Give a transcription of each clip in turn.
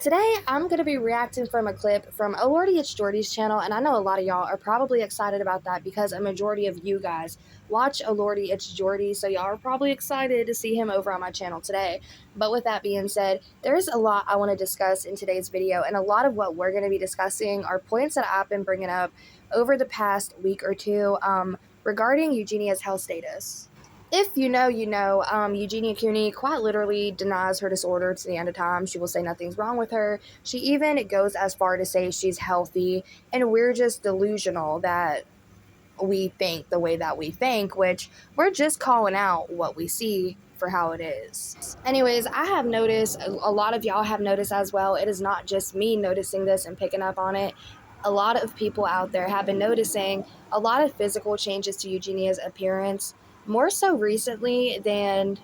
Today, I'm going to be reacting from a clip from Oh Lordy It's Jordy's channel, and I know a lot of y'all are probably excited about that because a majority of you guys watch Oh Lordy It's Jordy, so y'all are probably excited to see him over on my channel today. But with that being said, there's a lot I want to discuss in today's video, and a lot of what we're going to be discussing are points that I've been bringing up over the past week or two regarding Eugenia's health status. If you know, you know. Eugenia Cooney quite literally denies her disorder to the end of time. She will say nothing's wrong with her. She even goes as far to say she's healthy, and we're just delusional that we think the way that we think, which we're just calling out what we see for how it is. Anyways, I have noticed, a lot of y'all have noticed as well, it is not just me noticing this and picking up on it. A lot of people out there have been noticing a lot of physical changes to Eugenia's appearance, more so recently than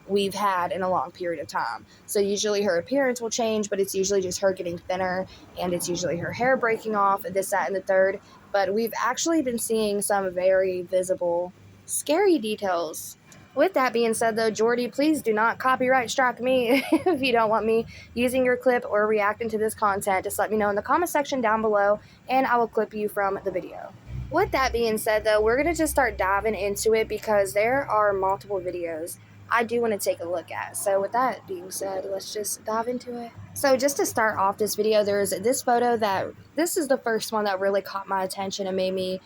we've had in a long period of time. So usually her appearance will change, but it's usually just her getting thinner, and it's usually her hair breaking off, this, that, and the third. But we've actually been seeing some very visible, scary details. With that being said, though, Jordy, please do not copyright strike me if you don't want me using your clip or reacting to this content. Just let me know in the comment section down below, and I will clip you from the video. With that being said, though, we're going to just start diving into it because there are multiple videos I do want to take a look at. So with that being said, let's just dive into it. So just to start off this video, there's this photo this is the first one that really caught my attention and made me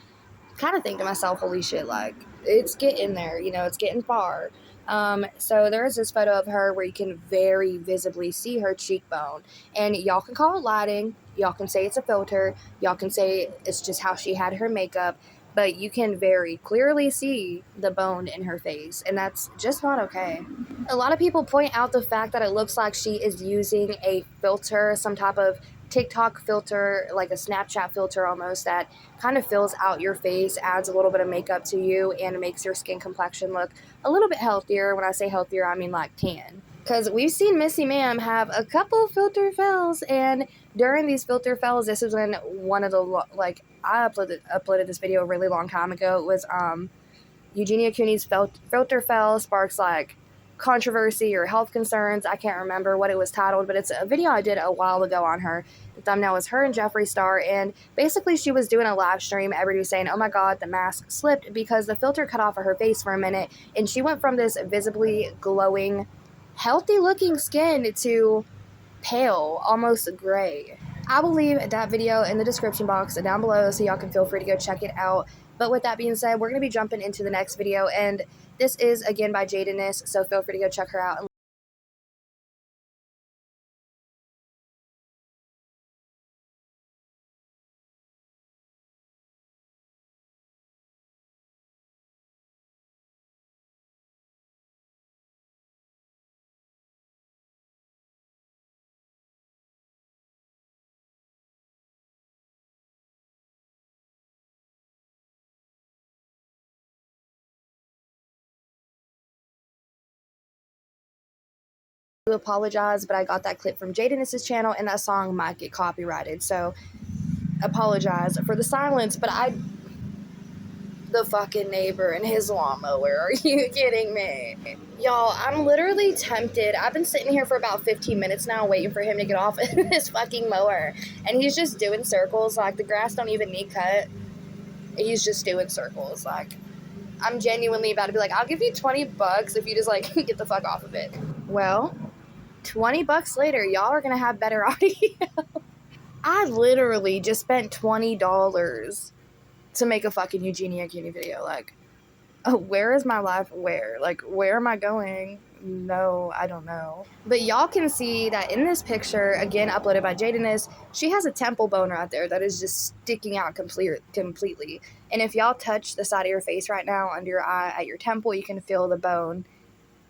kind of think to myself, holy shit, like, it's getting there, it's getting far. So there's this photo of her where you can very visibly see her cheekbone, and y'all can call it lighting, y'all can say it's a filter, y'all can say it's just how she had her makeup, but you can very clearly see the bone in her face, and that's just not okay. A lot of people point out the fact that it looks like she is using a filter, some type of TikTok filter, like a Snapchat filter almost, that kind of fills out your face, adds a little bit of makeup to you, and makes your skin complexion look a little bit healthier. When I say healthier, I mean like tan. Because we've seen Missy Ma'am have a couple filter fails, and during these filter fails, this is when one of the, like, I uploaded this video a really long time ago. It was Eugenia Cooney's filter fail sparks, like, controversy or health concerns. I can't remember what it was titled, but it's a video I did a while ago on her. The thumbnail was her and Jeffree Star, and basically she was doing a live stream. Everybody was saying, oh my god, the mask slipped because the filter cut off of her face for a minute, and she went from this visibly glowing, healthy looking skin to pale, almost gray. I will leave that video in the description box down below so y'all can feel free to go check it out. But with that being said, we're going to be jumping into the next video, and this is again by Jadeness, so feel free to go check her out. I apologize, but I got that clip from Jadeness's channel, and that song might get copyrighted, so apologize for the silence. But the fucking neighbor and his lawnmower, are you kidding me? Y'all, I'm literally tempted. I've been sitting here for about 15 minutes now waiting for him to get off his fucking mower, and he's just doing circles. Like, the grass don't even need cut. He's just doing circles. Like, I'm genuinely about to be like, I'll give you 20 bucks if you just, like, get the fuck off of it. Well, 20 bucks later, y'all are gonna have better audio. I literally just spent $20 to make a fucking Eugenia Cooney video. Like, oh, where is my life? Where? Like, where am I going? No, I don't know. But y'all can see that in this picture, again, uploaded by Jadeness, she has a temple bone right there that is just sticking out completely. And if y'all touch the side of your face right now, under your eye, at your temple, you can feel the bone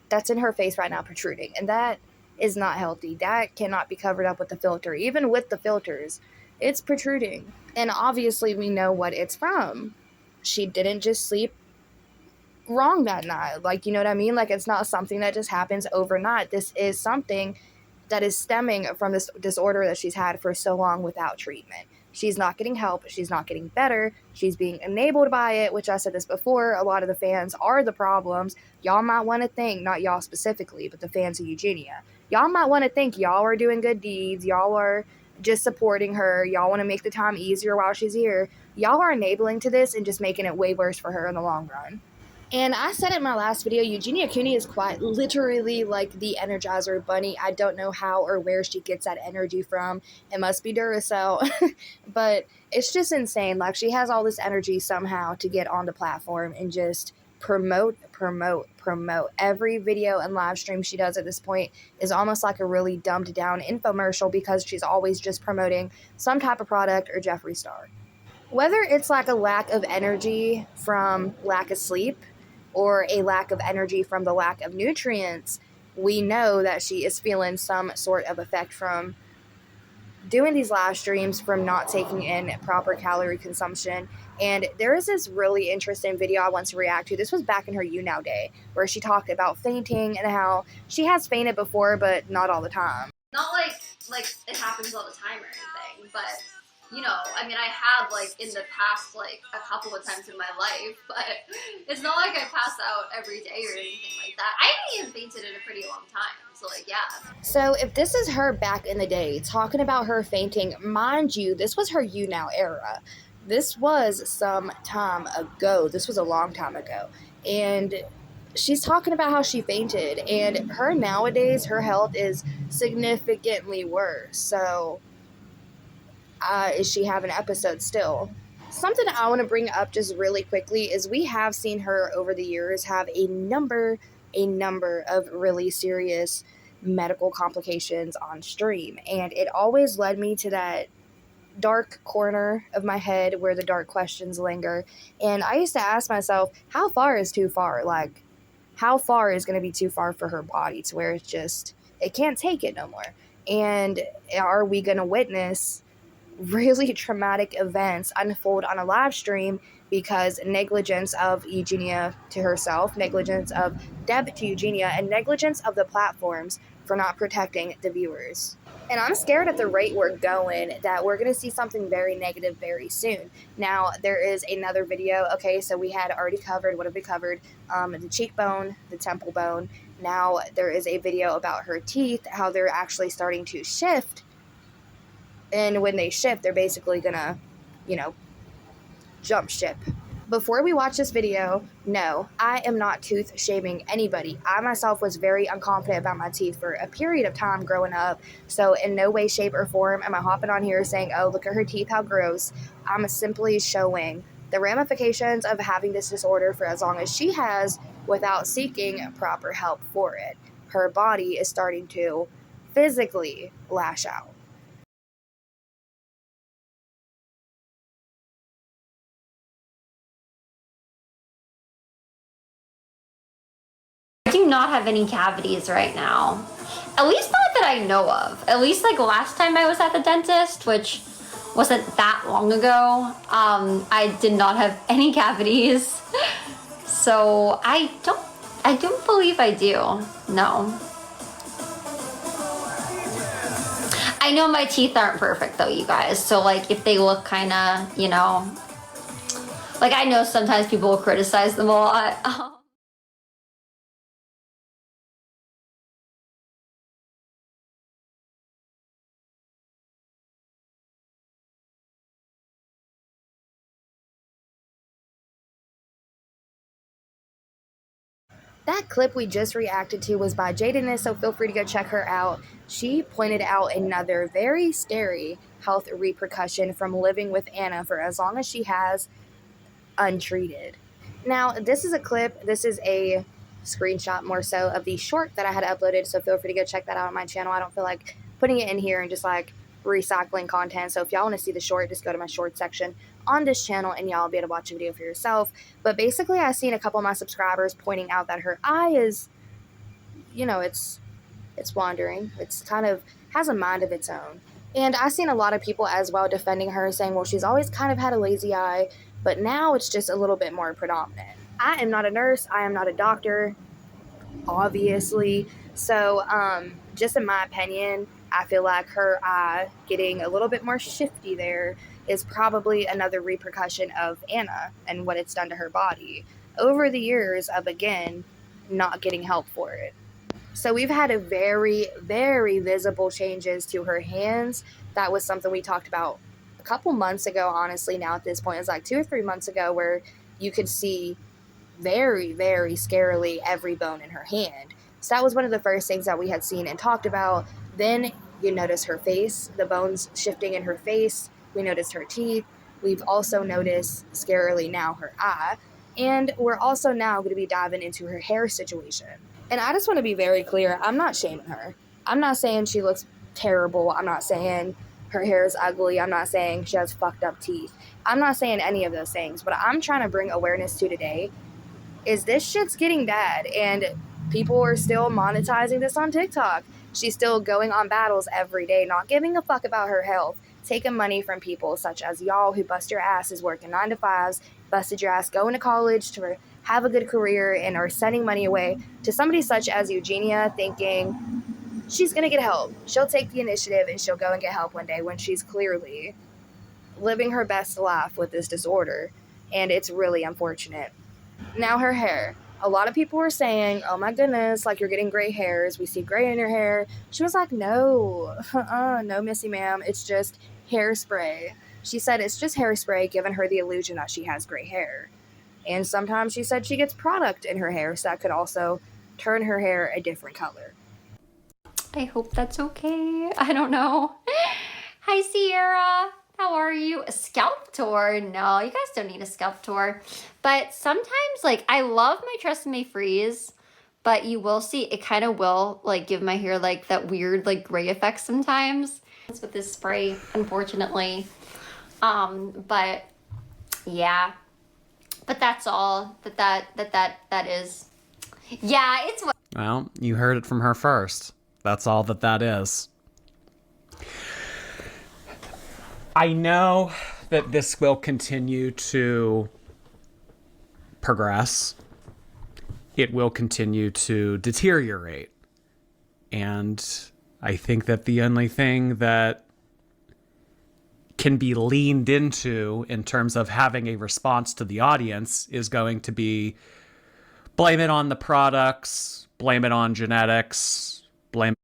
that's in her face right now protruding. And that is not healthy. That cannot be covered up with the filter. Even with the filters, it's protruding. And obviously we know what it's from. She didn't just sleep wrong that night. Like, you know what I mean? Like, it's not something that just happens overnight. This is something that is stemming from this disorder that she's had for so long without treatment. She's not getting help. She's not getting better. She's being enabled by it, which I said this before. A lot of the fans are the problems. Y'all might want to think, not y'all specifically, but the fans of Eugenia. y'all might want to think y'all are doing good deeds. Y'all are just supporting her. Y'all want to make the time easier while she's here. Y'all are enabling to this and just making it way worse for her in the long run. And I said it in my last video, Eugenia Cooney is quite literally like the Energizer Bunny. I don't know how or where she gets that energy from. It must be Duracell. But it's just insane. Like, she has all this energy somehow to get on the platform and just promote. Every video and live stream she does at this point is almost like a really dumbed down infomercial because she's always just promoting some type of product or Jeffree Star. Whether it's like a lack of energy from lack of sleep or a lack of energy from the lack of nutrients, we know that she is feeling some sort of effect from doing these live streams, from not taking in proper calorie consumption. And there is this really interesting video I want to react to. This was back in her You Now day, where she talked about fainting and how she has fainted before, but not all the time. Not like it happens all the time or anything, but you know, I mean, I have like in the past like a couple of times in my life, but it's not like I pass out every day or anything like that. I haven't even fainted in a pretty long time, so like, yeah. So if this is her back in the day talking about her fainting, mind you, this was her You Now era. This was some time ago. This was a long time ago. And she's talking about how she fainted, and her nowadays, her health is significantly worse. So is she having episodes still? Something I want to bring up just really quickly is we have seen her over the years have a number of really serious medical complications on stream, and it always led me to that dark corner of my head where the dark questions linger. And I used to ask myself, how far is too far? Like, how far is going to be too far for her body to where it's just, it can't take it no more? And are we going to witness really traumatic events unfold on a live stream because negligence of Eugenia to herself, negligence of Deb to Eugenia, and negligence of the platforms for not protecting the viewers? And I'm scared at the rate we're going that we're going to see something very negative very soon. Now, there is another video. Okay, so we had already covered, what have we covered? The cheekbone, the temple bone. Now there is a video about her teeth, how they're actually starting to shift. And when they shift, they're basically gonna, jump ship. Before we watch this video, no, I am not tooth shaming anybody. I myself was very unconfident about my teeth for a period of time growing up. So in no way, shape, or form am I hopping on here saying, oh, look at her teeth, how gross. I'm simply showing the ramifications of having this disorder for as long as she has without seeking proper help for it. Her body is starting to physically lash out. I do not have any cavities right now. At least not that I know of. At least like last time I was at the dentist, which wasn't that long ago, I did not have any cavities. So I don't believe I do. No. I know my teeth aren't perfect though, you guys. So like if they look kind of, like I know sometimes people will criticize them a lot. That clip we just reacted to was by Jadeness, so feel free to go check her out. She pointed out another very scary health repercussion from living with Anna for as long as she has untreated. Now, this is a clip, this is a screenshot more so of the short that I had uploaded, so feel free to go check that out on my channel. I don't feel like putting it in here and just like recycling content, so if y'all want to see the short, just go to my short section on this channel and y'all will be able to watch a video for yourself. But basically, I've seen a couple of my subscribers pointing out that her eye is, it's wandering. It's kind of has a mind of its own. And I've seen a lot of people as well defending her, saying, well, she's always kind of had a lazy eye, but now it's just a little bit more predominant. I am not a nurse. I am not a doctor, obviously. So just in my opinion, I feel like her eye getting a little bit more shifty there is probably another repercussion of Anna and what it's done to her body over the years of, again, not getting help for it. So we've had a very, very visible changes to her hands. That was something we talked about a couple months ago, honestly. Now at this point, it's like 2 or 3 months ago, where you could see very, very scarily every bone in her hand. So that was one of the first things that we had seen and talked about. Then you notice her face, the bones shifting in her face. We noticed her teeth. We've also noticed scarily now her eye. And we're also now going to be diving into her hair situation. And I just want to be very clear, I'm not shaming her. I'm not saying she looks terrible. I'm not saying her hair is ugly. I'm not saying she has fucked up teeth. I'm not saying any of those things. What I'm trying to bring awareness to today is this shit's getting bad, and people are still monetizing this on TikTok. She's still going on battles every day, not giving a fuck about her health, taking money from people such as y'all who bust your asses working 9 to 5s, busted your ass going to college to have a good career, and are sending money away to somebody such as Eugenia, thinking she's gonna get help. She'll take the initiative and she'll go and get help one day, when she's clearly living her best life with this disorder. And it's really unfortunate. Now her hair. A lot of people were saying, oh my goodness, like you're getting gray hairs. We see gray in your hair. She was like, no, no, Missy ma'am. It's just hairspray. She said it's just hairspray, giving her the illusion that she has gray hair. And sometimes she said she gets product in her hair, so that could also turn her hair a different color. I hope that's okay. I don't know. Hi, Sierra. How are you? A scalp tour? No, you guys don't need a scalp tour. But sometimes, like, I love my Tresemme Freeze, but you will see it kind of will, like, give my hair, like, that weird, like, gray effect sometimes. It's with this spray, unfortunately. But, yeah. But that's all that is. Yeah, it's what. Well, you heard it from her first. That's all that is. I know that this will continue to progress. It will continue to deteriorate. And I think that the only thing that can be leaned into in terms of having a response to the audience is going to be blame it on the products, blame it on genetics, blame.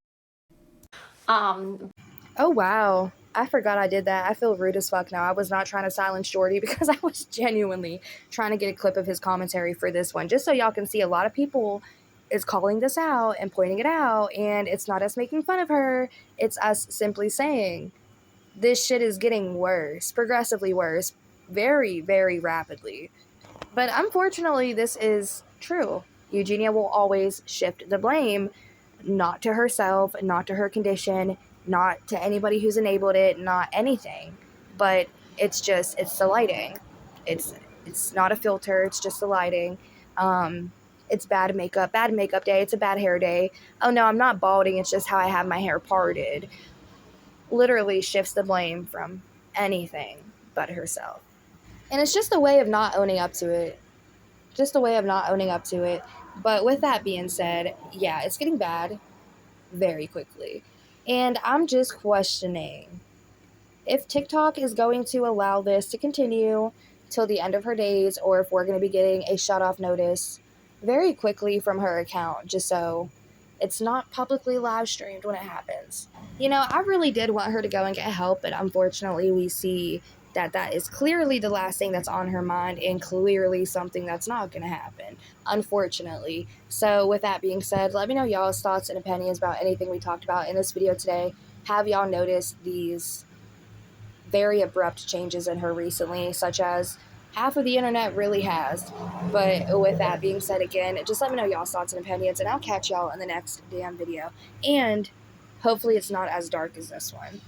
Oh, wow. I forgot I did that. I feel rude as fuck now. I was not trying to silence Jordy because I was genuinely trying to get a clip of his commentary for this one, just so y'all can see a lot of people is calling this out and pointing it out, and it's not us making fun of her. It's us simply saying this shit is getting worse, progressively worse, very, very rapidly. But unfortunately, this is true. Eugenia will always shift the blame, not to herself, not to her condition, not to anybody who's enabled it, not anything. But it's the lighting. It's not a filter, it's just the lighting. It's bad makeup day, it's a bad hair day. Oh no, I'm not balding, it's just how I have my hair parted. Literally shifts the blame from anything but herself. And it's just a way of not owning up to it. But with that being said, yeah, it's getting bad very quickly. And I'm just questioning if TikTok is going to allow this to continue till the end of her days, or if we're going to be getting a shut-off notice very quickly from her account, just so it's not publicly live streamed when it happens. You know, I really did want her to go and get help, but unfortunately we see that is clearly the last thing that's on her mind, and clearly something that's not going to happen, unfortunately. So with that being said, let me know y'all's thoughts and opinions about anything we talked about in this video today. Have y'all noticed these very abrupt changes in her recently, such as half of the internet really has? But with that being said, again, just let me know y'all's thoughts and opinions, and I'll catch y'all in the next damn video. And hopefully it's not as dark as this one.